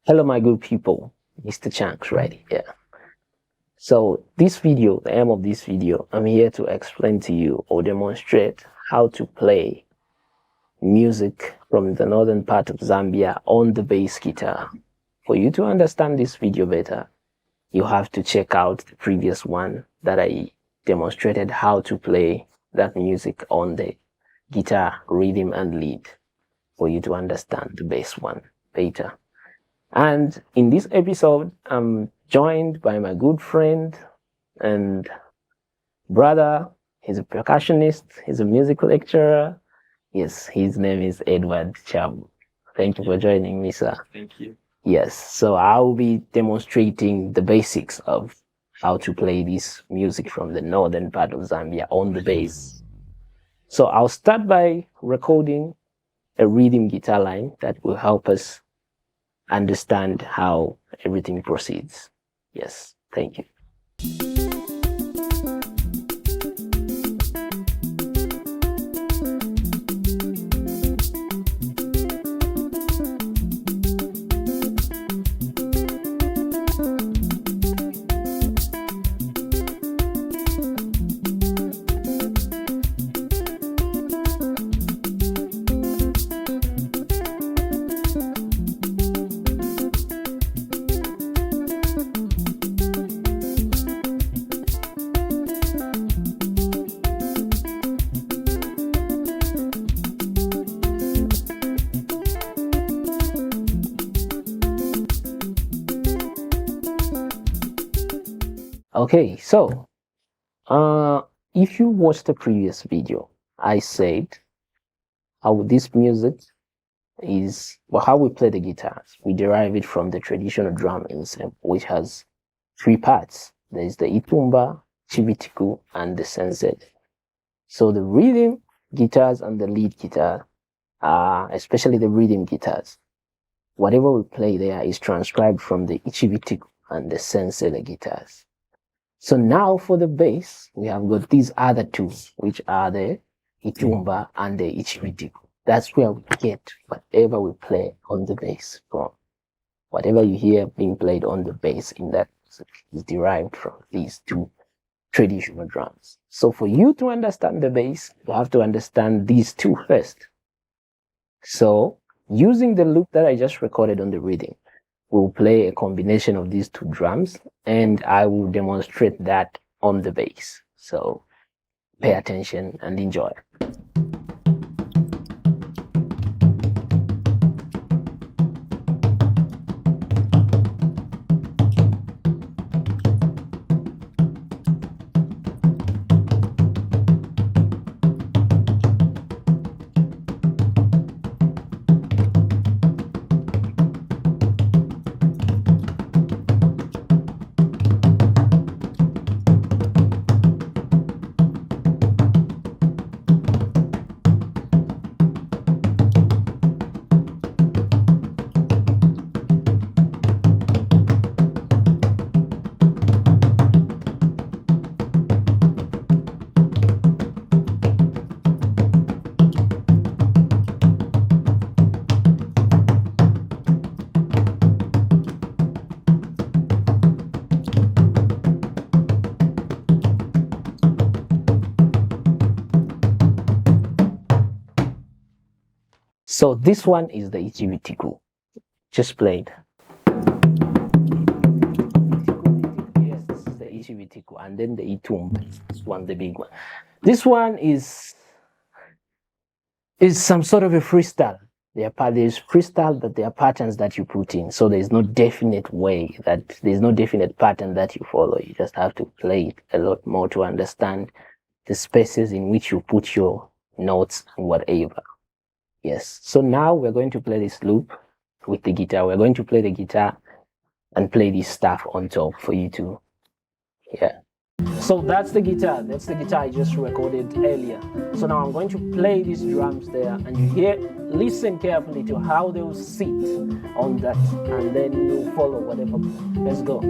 Hello, my good people. Mr. Chanx right here. So this video, the aim of this video, I'm here to explain to you or demonstrate how to play music from the northern part of Zambia on the bass guitar. For you to understand this video better, you have to check out the previous one that I demonstrated how to play that music on the guitar, rhythm and lead, for you to understand the bass one better. And in this episode, I'm joined by my good friend and brother. He's a percussionist, he's a music lecturer. Yes, his name is Edward Cham. Thank you for joining me, sir. Thank you. Yes, so I'll be demonstrating the basics of how to play this music from the northern part of Zambia on the bass. So I'll start by recording a rhythm guitar line that will help us understand how everything proceeds. Yes, thank you. Okay, so if you watched the previous video, I said how this music is, well, how we play the guitars. We derive it from the traditional drum ensemble, which has three parts. There is the itumba, chibitiku, and the sensed. So the rhythm guitars and the lead guitar, especially the rhythm guitars, whatever we play there is transcribed from the ichibitiku and the sensed guitars. So now for the bass, we have got these other two, which are the itumba and the ichibitiku. That's where we get whatever we play on the bass from. Whatever you hear being played on the bass in that is derived from these two traditional drums. So for you to understand the bass, you have to understand these two first. So using the loop that I just recorded on the rhythm, we'll play a combination of these two drums, and I will demonstrate that on the bass. So pay attention and enjoy. So this one is the ichibitiku, just played. Yes, this is the ichibitiku, and then the itumba, this one, the big one. This one is some sort of a freestyle. There's freestyle, but there are patterns that you put in. So there's no definite way there's no definite pattern that you follow. You just have to play it a lot more to understand the spaces in which you put your notes and whatever. Yes, so now we're going to play this loop with the guitar. We're going to play the guitar and play this stuff on top for you to hear. So that's the guitar. That's the guitar I just recorded earlier. So now I'm going to play these drums there, and you listen carefully to how they will sit on that, and then you follow whatever. Let's go.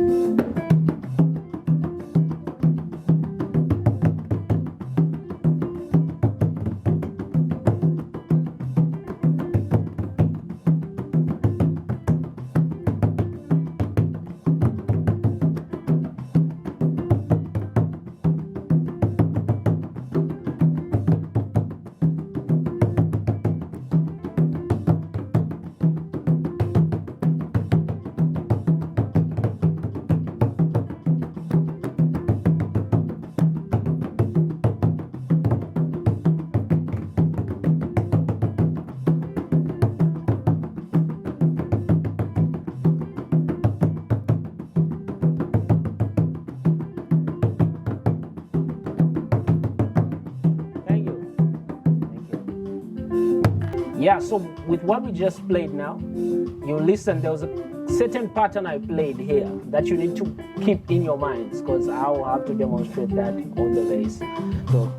Yeah, so with what we just played now, you listen, there was a certain pattern I played here that you need to keep in your minds, because I will have to demonstrate that on the bass. So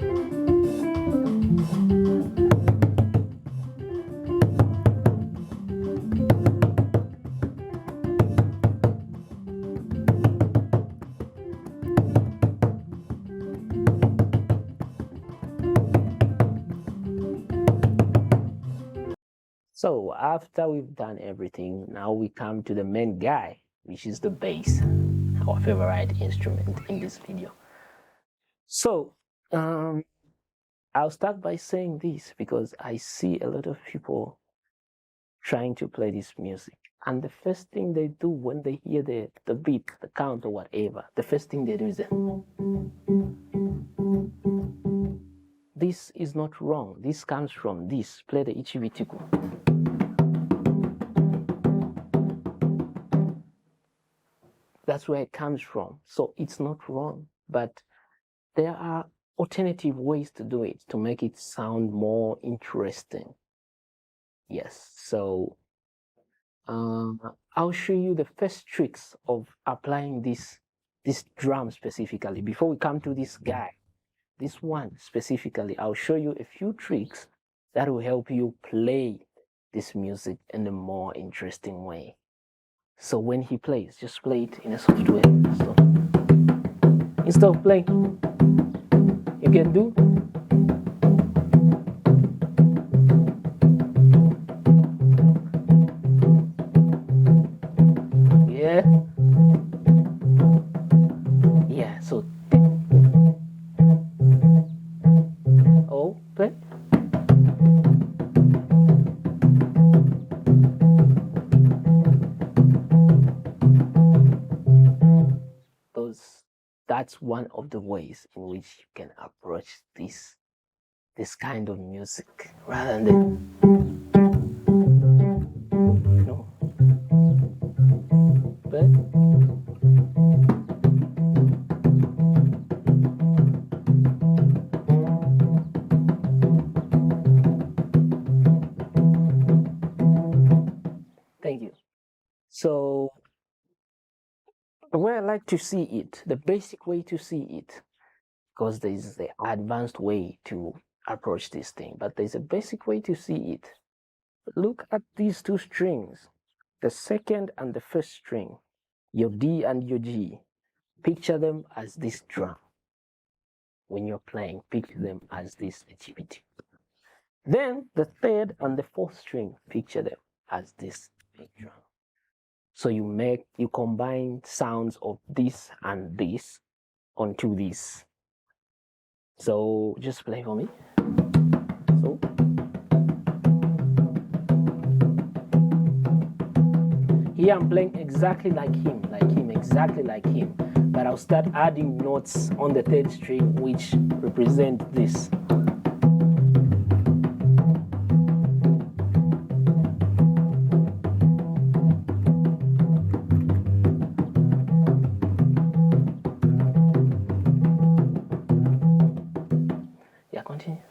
So after we've done everything, now we come to the main guy, which is the bass, our favorite instrument in this video. So I'll start by saying this because I see a lot of people trying to play this music. And the first thing they do when they hear the beat, the count or whatever, the first thing they do is this is not wrong. This comes from this. Play the ichibitiku. That's where it comes from. So it's not wrong, but there are alternative ways to do it to make it sound more interesting. Yes, so I'll show you the first tricks of applying this drum specifically. Before we come to this guy, this one specifically, I'll show you a few tricks that will help you play this music in a more interesting way. So when he plays, just play it in a soft way. So instead of playing, you can do yeah, so play. That's one of the ways in which you can approach this kind of music rather than Thank you. So the way I like to see it, the basic way to see it, because there is the advanced way to approach this thing, but there's a basic way to see it. Look at these two strings, the second and the first string, your D and your G. Picture them as this drum. When you're playing, picture them as this activity. Then the third and the fourth string, picture them as this big drum. So you combine sounds of this and this onto this. So just play for me. So here I'm playing exactly like him, exactly like him. But I'll start adding notes on the third string which represent this. Yeah, continue.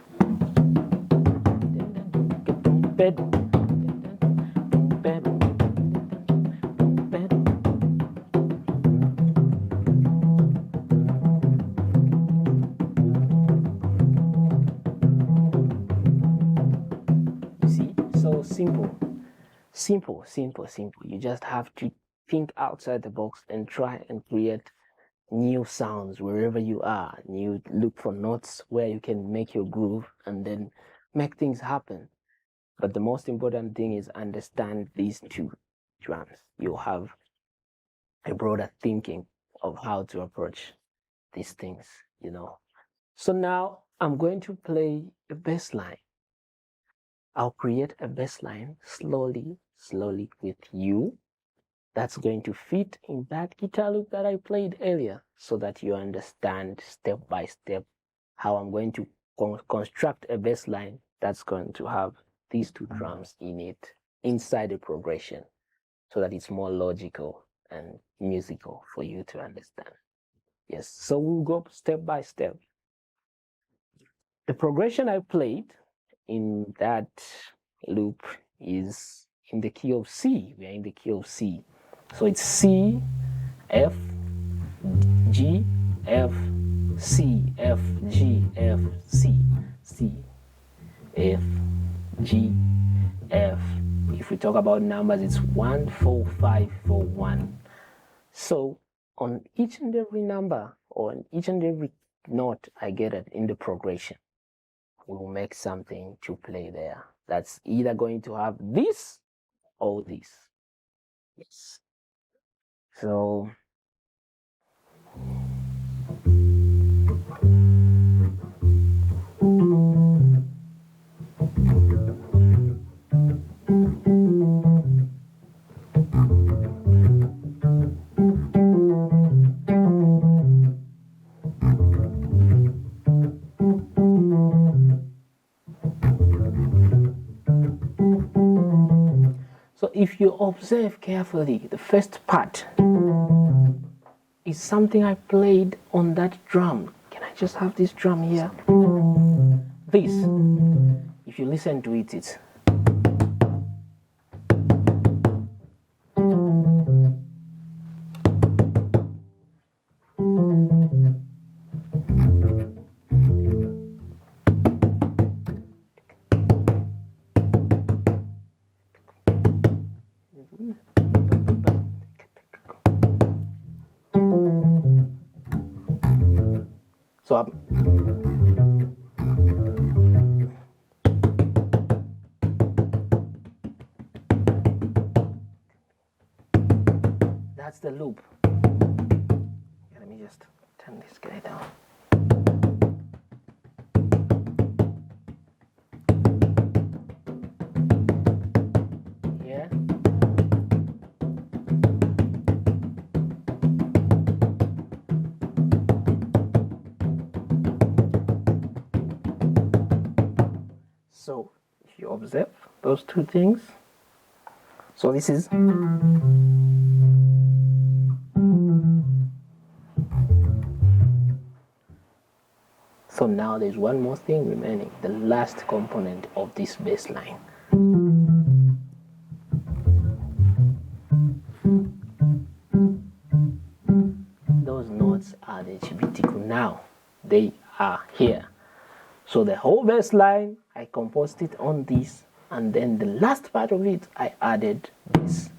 Simple. You just have to think outside the box and try and create new sounds wherever you are. You look for notes where you can make your groove and then make things happen. But the most important thing is understand these two drums. You'll have a broader thinking of how to approach these things, So now I'm going to play a bass line. I'll create a bass line slowly with you. That's going to fit in that guitar loop that I played earlier so that you understand step by step how I'm going to construct a bass line that's going to have these two drums in it inside the progression so that it's more logical and musical for you to understand. Yes, so we'll go step by step. The progression I played in that loop is in the key of C. We are in the key of C. So it's C, F, G, F, C, F, G, F, C, C, F, G, F. If we talk about numbers, it's 1, 4, 5, 4, 1. So on each and every number, or on each and every note I get it in the progression, we will make something to play there. That's either going to have this or this. Yes. So if you observe carefully, the first part is something I played on that drum. Can I just have this drum here? This, if you listen to it, it's so that's the loop. Let me just turn this guy down. Yeah. So if you observe those two things, so this is so now there's one more thing remaining, the last component of this bass line. Those notes are the Chibitiku now. They are here. So the whole bass line, I composed it on this, and then the last part of it, I added this.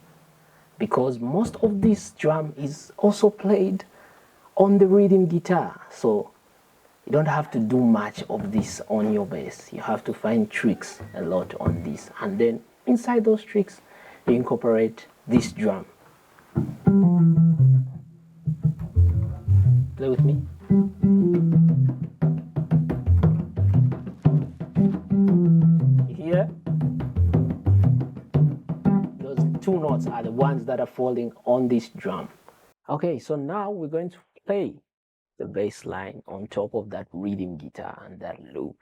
Because most of this drum is also played on the rhythm guitar. So you don't have to do much of this on your bass. You have to find tricks a lot on this. And then inside those tricks, you incorporate this drum. Play with me. You hear? Those two notes are the ones that are falling on this drum. Okay, so now we're going to play the bass line on top of that rhythm guitar and that loop.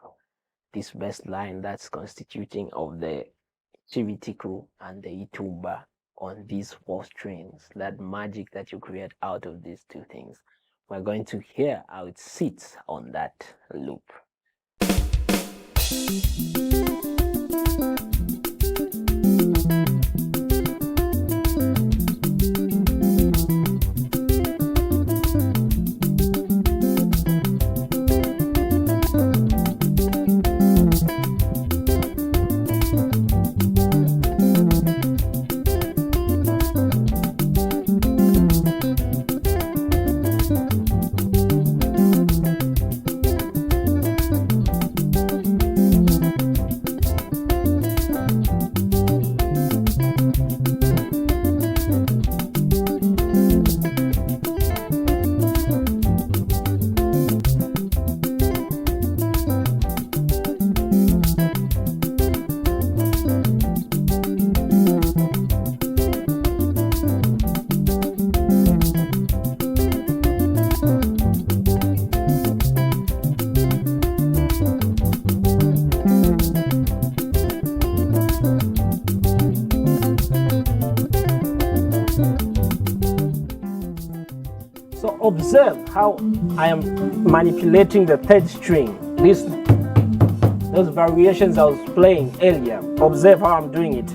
This bass line that's constituting of the Chivitiku and the Itumba on these 4 strings, that magic that you create out of these two things. We're going to hear how it sits on that loop. Observe how I am manipulating the third string. This those variations I was playing earlier. Observe how I'm doing it.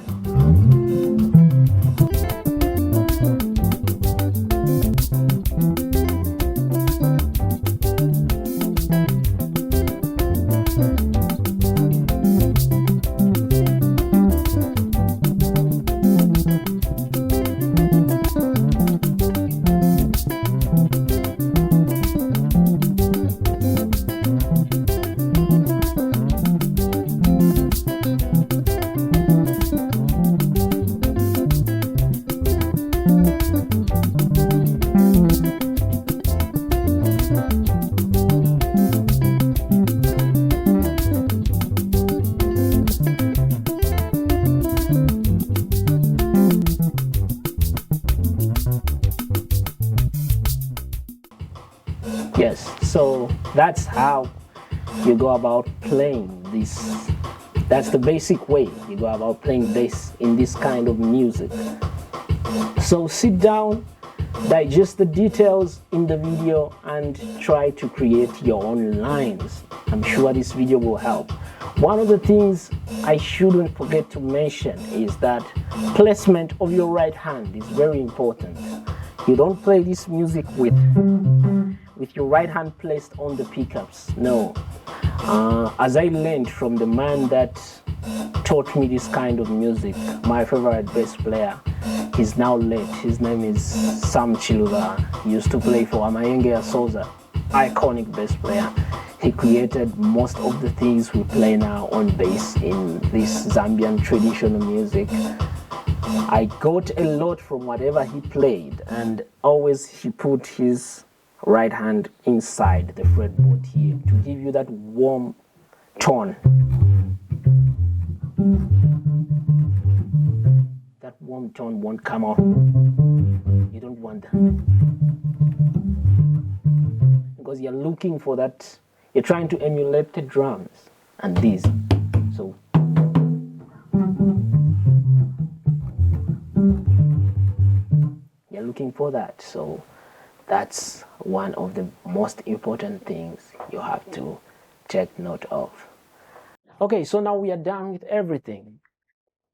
Yes, so that's how you go about playing this. That's the basic way you go about playing this in this kind of music. So sit down, digest the details in the video, and try to create your own lines. I'm sure this video will help. One of the things I shouldn't forget to mention is that placement of your right hand is very important. You don't play this music with your right hand placed on the pickups. No. As I learned from the man that taught me this kind of music, my favorite bass player, he's now late. His name is Sam Chilula. He used to play for Amayenge Asoza, iconic bass player. He created most of the things we play now on bass in this Zambian traditional music. I got a lot from whatever he played, and always he put his right hand inside the fretboard here to give you that warm tone. That warm tone won't come off. You don't want that. Because you're looking for that, you're trying to emulate the drums and these. So you're looking for that. So that's one of the most important things you have to take note of. Okay, so now we are done with everything.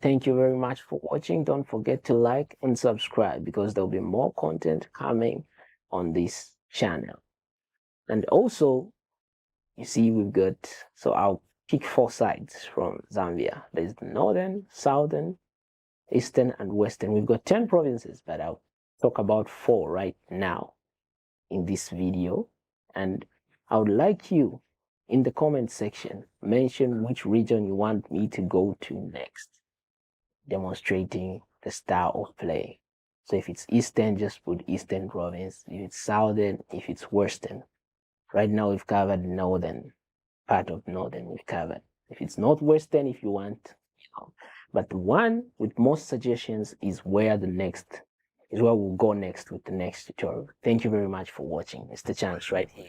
Thank you very much for watching. Don't forget to like and subscribe, because there'll be more content coming on this channel. And also, you see, so I'll pick 4 sides from Zambia. There's the northern, southern, eastern, and western. We've got 10 provinces, but I'll talk about 4 right now in this video. And I would like you in the comment section mention which region you want me to go to next, demonstrating the style of play. So if it's eastern, just put eastern province. If it's southern, if it's western. Right now we've covered northern, part of northern we've covered. If it's northwestern, if you want, but the one with most suggestions is where we'll go next with the next tutorial. Thank you very much for watching. Mr. Chanx right here.